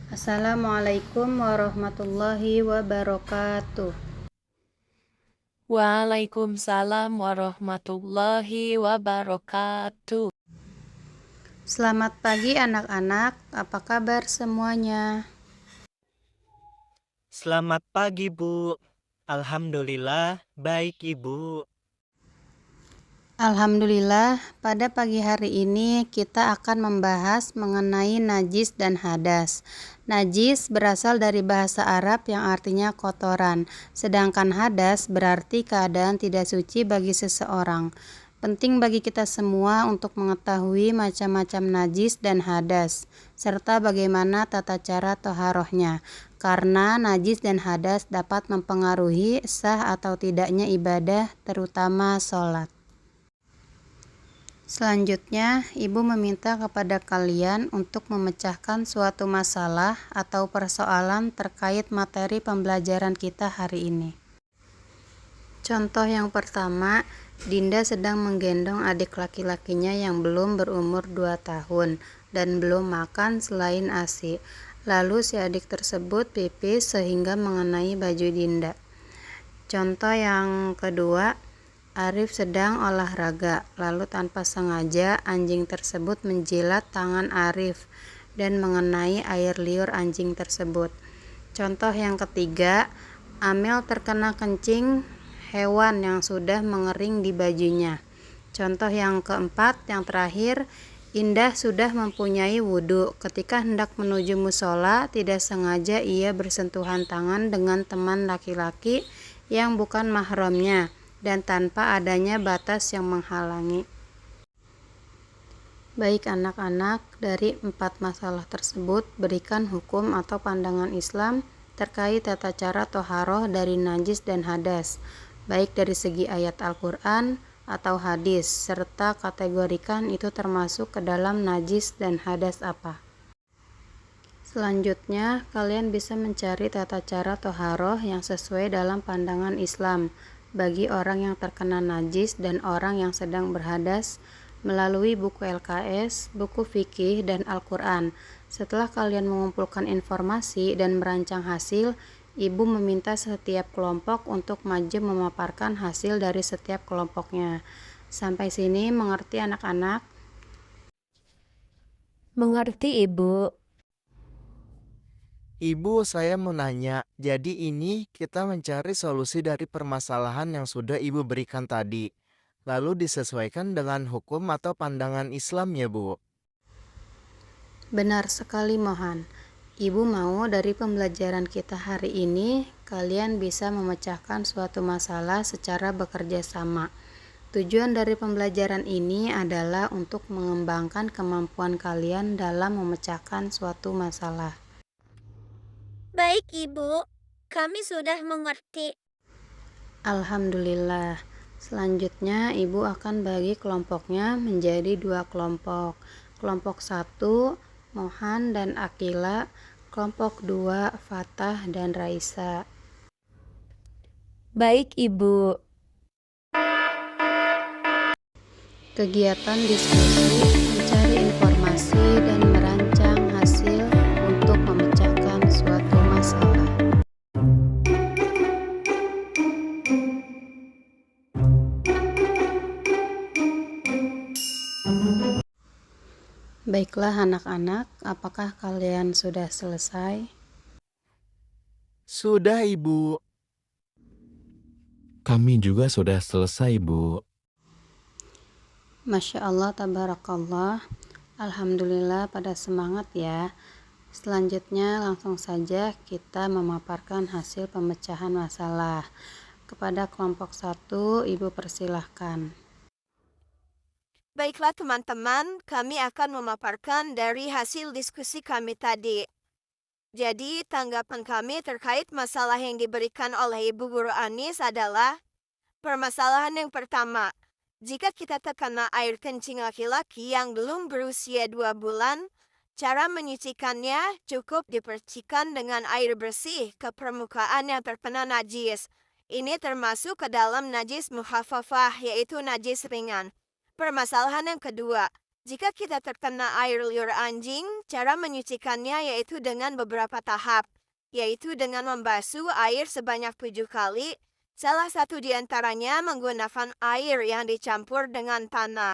Assalamualaikum warahmatullahi wabarakatuh. Waalaikumsalam warahmatullahi wabarakatuh. Selamat pagi anak-anak, apa kabar semuanya? Selamat pagi, Bu. Alhamdulillah, baik, Ibu. Alhamdulillah, pada pagi hari ini kita akan membahas mengenai najis dan hadas. Najis berasal dari bahasa Arab yang artinya kotoran, sedangkan hadas berarti keadaan tidak suci bagi seseorang. Penting bagi kita semua untuk mengetahui macam-macam najis dan hadas, serta bagaimana tata cara toharohnya, karena najis dan hadas dapat mempengaruhi sah atau tidaknya ibadah, terutama sholat. Selanjutnya, Ibu meminta kepada kalian untuk memecahkan suatu masalah atau persoalan terkait materi pembelajaran kita hari ini. Contoh yang pertama, Dinda sedang menggendong adik laki-lakinya yang belum berumur 2 tahun dan belum makan selain ASI. Lalu si adik tersebut pipis sehingga mengenai baju Dinda. Contoh yang kedua, Arif sedang olahraga, lalu tanpa sengaja anjing tersebut menjilat tangan Arif dan mengenai air liur anjing tersebut. Contoh yang ketiga, Amel terkena kencing hewan yang sudah mengering di bajunya. Contoh yang keempat, yang terakhir, Indah sudah mempunyai wudhu. Ketika hendak menuju musola, tidak sengaja ia bersentuhan tangan dengan teman laki-laki yang bukan mahramnya dan tanpa adanya batas yang menghalangi. Baik anak-anak, dari 4 masalah tersebut berikan hukum atau pandangan Islam terkait tata cara toharoh dari najis dan hadas, baik dari segi ayat Al-Quran atau hadis, serta kategorikan itu termasuk ke dalam najis dan hadas apa. Selanjutnya, kalian bisa mencari tata cara toharoh yang sesuai dalam pandangan Islam bagi orang yang terkena najis dan orang yang sedang berhadas melalui buku LKS, buku fikih, dan Al-Quran. Setelah kalian mengumpulkan informasi dan merancang hasil, Ibu meminta setiap kelompok untuk maju memaparkan hasil dari setiap kelompoknya. Sampai sini mengerti anak-anak? Mengerti, Ibu? Ibu, saya mau nanya, jadi ini kita mencari solusi dari permasalahan yang sudah Ibu berikan tadi, lalu disesuaikan dengan hukum atau pandangan Islam ya, Bu? Benar sekali, Mohan. Ibu mau dari pembelajaran kita hari ini, kalian bisa memecahkan suatu masalah secara bekerja sama. Tujuan dari pembelajaran ini adalah untuk mengembangkan kemampuan kalian dalam memecahkan suatu masalah. Baik, Ibu. Kami sudah mengerti. Alhamdulillah. Selanjutnya, Ibu akan bagi kelompoknya menjadi 2 kelompok. Kelompok 1, Mohan dan Akila. Kelompok 2, Fatah dan Raisa. Baik, Ibu. Kegiatan diskusi, mencari informasi, dan merancang hasil untuk memecahkan suatu masalah. Baiklah anak-anak, apakah kalian sudah selesai? Sudah, Ibu. Kami juga sudah selesai, Bu. Masya Allah, tabarakallah. Alhamdulillah, pada semangat ya. Selanjutnya langsung saja kita memaparkan hasil pemecahan masalah. Kepada kelompok 1, Ibu persilahkan. Baiklah teman-teman, kami akan memaparkan dari hasil diskusi kami tadi. Jadi, tanggapan kami terkait masalah yang diberikan oleh Ibu Guru Anis adalah permasalahan yang pertama. Jika kita terkena air kencing laki-laki yang belum berusia 2 bulan, cara menyucikannya cukup dipercikan dengan air bersih ke permukaan yang terkena najis. Ini termasuk ke dalam najis mukhafafah, yaitu najis ringan. Permasalahan yang kedua, Jika kita terkena air liur anjing, cara menyucikannya yaitu dengan beberapa tahap, yaitu dengan membasuh air sebanyak 7 kali, salah satu di antaranya menggunakan air yang dicampur dengan tanah.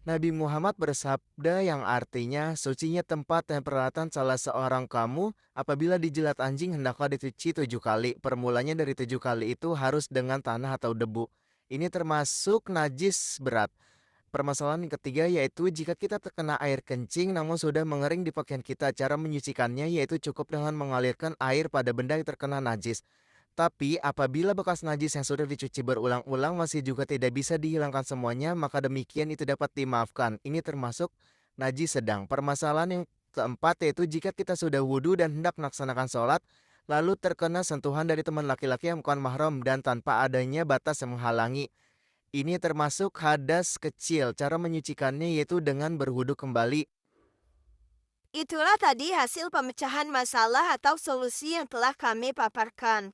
Nabi Muhammad bersabda yang artinya, sucinya tempat dan peralatan salah seorang kamu apabila dijilat anjing hendaklah dicuci 7 kali. Permulanya dari 7 kali itu harus dengan tanah atau debu. Ini termasuk najis berat. Permasalahan yang ketiga yaitu jika kita terkena air kencing namun sudah mengering di pakaian kita, cara menyucikannya yaitu cukup dengan mengalirkan air pada benda yang terkena najis. Tapi apabila bekas najis yang sudah dicuci berulang-ulang masih juga tidak bisa dihilangkan semuanya, maka demikian itu dapat dimaafkan. Ini termasuk najis sedang. Permasalahan yang keempat yaitu jika kita sudah wudhu dan hendak melaksanakan sholat, lalu terkena sentuhan dari teman laki-laki yang bukan mahram dan tanpa adanya batas yang menghalangi. Ini termasuk hadas kecil. Cara menyucikannya yaitu dengan berwudhu kembali. Itulah tadi hasil pemecahan masalah atau solusi yang telah kami paparkan.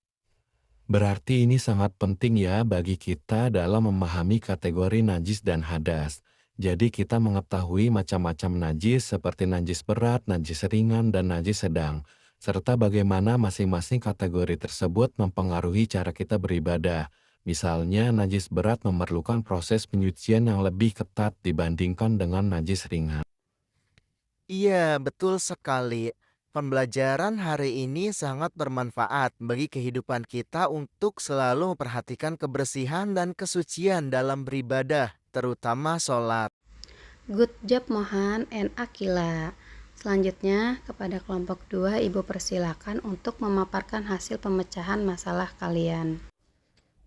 Berarti ini sangat penting ya bagi kita dalam memahami kategori najis dan hadas. Jadi kita mengetahui macam-macam najis seperti najis berat, najis ringan, dan najis sedang. Serta bagaimana masing-masing kategori tersebut mempengaruhi cara kita beribadah. Misalnya najis berat memerlukan proses penyucian yang lebih ketat dibandingkan dengan najis ringan. Iya, betul sekali. Pembelajaran hari ini sangat bermanfaat bagi kehidupan kita untuk selalu memperhatikan kebersihan dan kesucian dalam beribadah, terutama sholat. Good job Mohan and Akila. Selanjutnya, kepada kelompok 2, Ibu persilakan untuk memaparkan hasil pemecahan masalah kalian.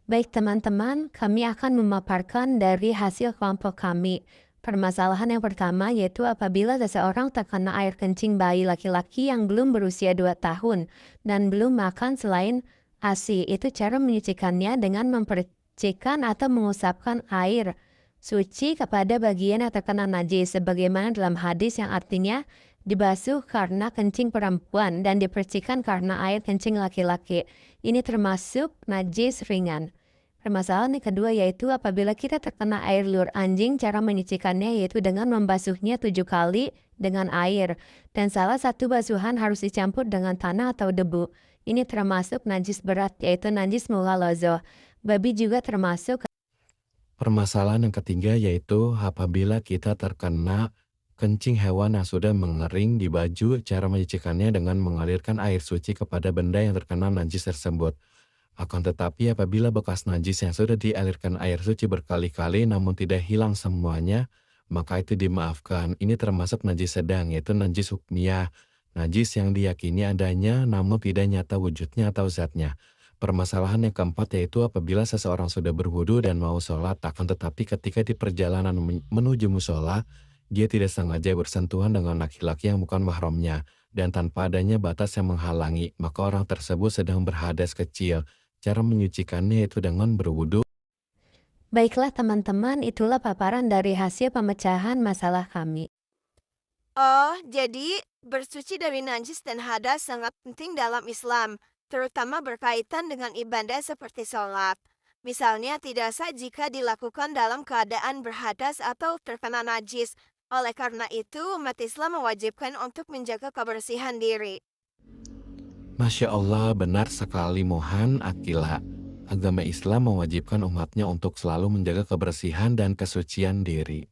Baik teman-teman, kami akan memaparkan dari hasil kelompok kami. Permasalahan yang pertama yaitu apabila seseorang terkena air kencing bayi laki-laki yang belum berusia 2 tahun dan belum makan selain ASI. Itu cara menyucikannya dengan mempercikan atau mengusapkan air suci kepada bagian yang terkena najis, sebagaimana dalam hadis yang artinya dibasuh karena kencing perempuan dan dipercikan karena air kencing laki-laki. Ini termasuk najis ringan. Permasalahan yang kedua yaitu apabila kita terkena air liur anjing, cara menyucikannya yaitu dengan membasuhnya 7 kali dengan air. Dan salah satu basuhan harus dicampur dengan tanah atau debu. Ini termasuk najis berat yaitu najis mughallazah. Babi juga termasuk. Permasalahan yang ketiga yaitu apabila kita terkena kencing hewan yang sudah mengering di baju, cara menyucikannya dengan mengalirkan air suci kepada benda yang terkena najis tersebut. Akan tetapi apabila bekas najis yang sudah dialirkan air suci berkali-kali namun tidak hilang semuanya, maka itu dimaafkan. Ini termasuk najis sedang yaitu najis hukmiyah, najis yang diyakini adanya namun tidak nyata wujudnya atau zatnya. Permasalahan yang keempat yaitu apabila seseorang sudah berwudu dan mau sholat, akan tetapi ketika di perjalanan menuju musola, dia tidak sengaja bersentuhan dengan laki-laki yang bukan mahramnya dan tanpa adanya batas yang menghalangi, maka orang tersebut sedang berhadas kecil. Cara menyucikannya yaitu dengan berwudu. Baiklah teman-teman, itulah paparan dari hasil pemecahan masalah kami. Oh, jadi bersuci dari najis dan hadas sangat penting dalam Islam, terutama berkaitan dengan ibadah seperti sholat. Misalnya tidak sah jika dilakukan dalam keadaan berhadas atau terkena najis. Oleh karena itu, umat Islam mewajibkan untuk menjaga kebersihan diri. Masya Allah, benar sekali Mohan, Akila. Agama Islam mewajibkan umatnya untuk selalu menjaga kebersihan dan kesucian diri.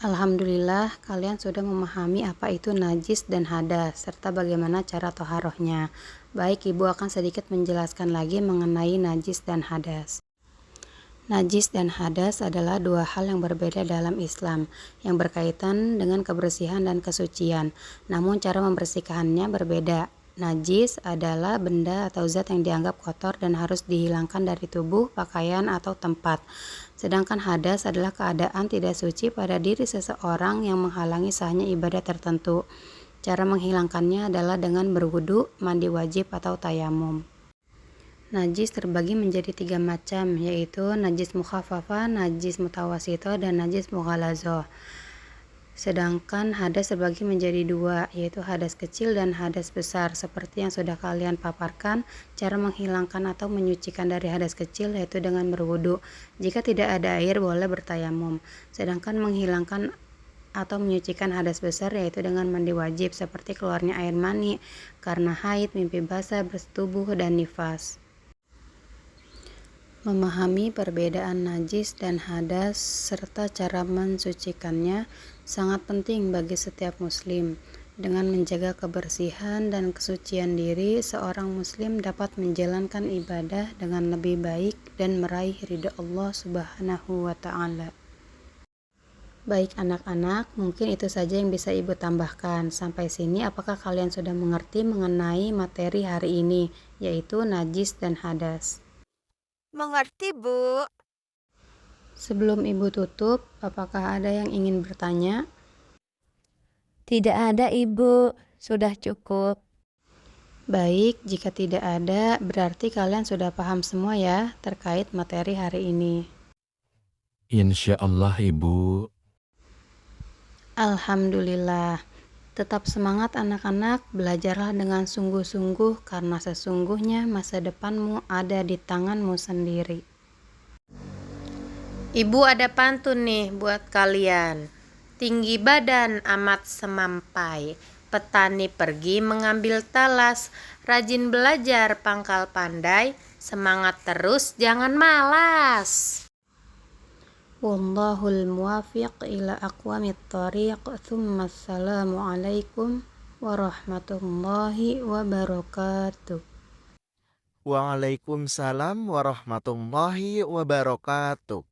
Alhamdulillah, kalian sudah memahami apa itu najis dan hadas, serta bagaimana cara toharohnya. Baik, Ibu akan sedikit menjelaskan lagi mengenai najis dan hadas. Najis dan hadas adalah dua hal yang berbeda dalam Islam, yang berkaitan dengan kebersihan dan kesucian. Namun cara membersihkannya berbeda. Najis adalah benda atau zat yang dianggap kotor dan harus dihilangkan dari tubuh, pakaian, atau tempat. Sedangkan hadas adalah keadaan tidak suci pada diri seseorang yang menghalangi sahnya ibadah tertentu. Cara menghilangkannya adalah dengan berwudu, mandi wajib, atau tayamum. Najis terbagi menjadi 3 macam, yaitu najis mukhaffafa, najis mutawasito, dan najis mughallazah. Sedangkan hadas terbagi menjadi 2, yaitu hadas kecil dan hadas besar. Seperti yang sudah kalian paparkan, cara menghilangkan atau menyucikan dari hadas kecil yaitu dengan berwudu. Jika tidak ada air, boleh bertayamum. Sedangkan menghilangkan atau menyucikan hadas besar yaitu dengan mandi wajib seperti keluarnya air mani karena haid, mimpi basah, bersetubuh, dan nifas. Memahami perbedaan najis dan hadas serta cara mensucikannya sangat penting bagi setiap muslim. Dengan menjaga kebersihan dan kesucian diri, seorang muslim dapat menjalankan ibadah dengan lebih baik dan meraih ridha Allah Subhanahu wa Ta'ala. Baik anak-anak, mungkin itu saja yang bisa Ibu tambahkan. Sampai sini, apakah kalian sudah mengerti mengenai materi hari ini, yaitu najis dan hadas? Mengerti, Bu? Sebelum Ibu tutup, apakah ada yang ingin bertanya? Tidak ada, Ibu. Sudah cukup. Baik, jika tidak ada, berarti kalian sudah paham semua ya terkait materi hari ini. Insya Allah, Ibu. Alhamdulillah. Tetap semangat anak-anak, belajarlah dengan sungguh-sungguh karena sesungguhnya masa depanmu ada di tanganmu sendiri. Ibu ada pantun nih buat kalian. Tinggi badan amat semampai, petani pergi mengambil talas, rajin belajar pangkal pandai, semangat terus jangan malas. Wallahul muwafiq ila aqwamit thariq. Tsumma assalamu alaikum warahmatullahi wabarakatuh. Waalaikumsalam warahmatullahi wabarakatuh.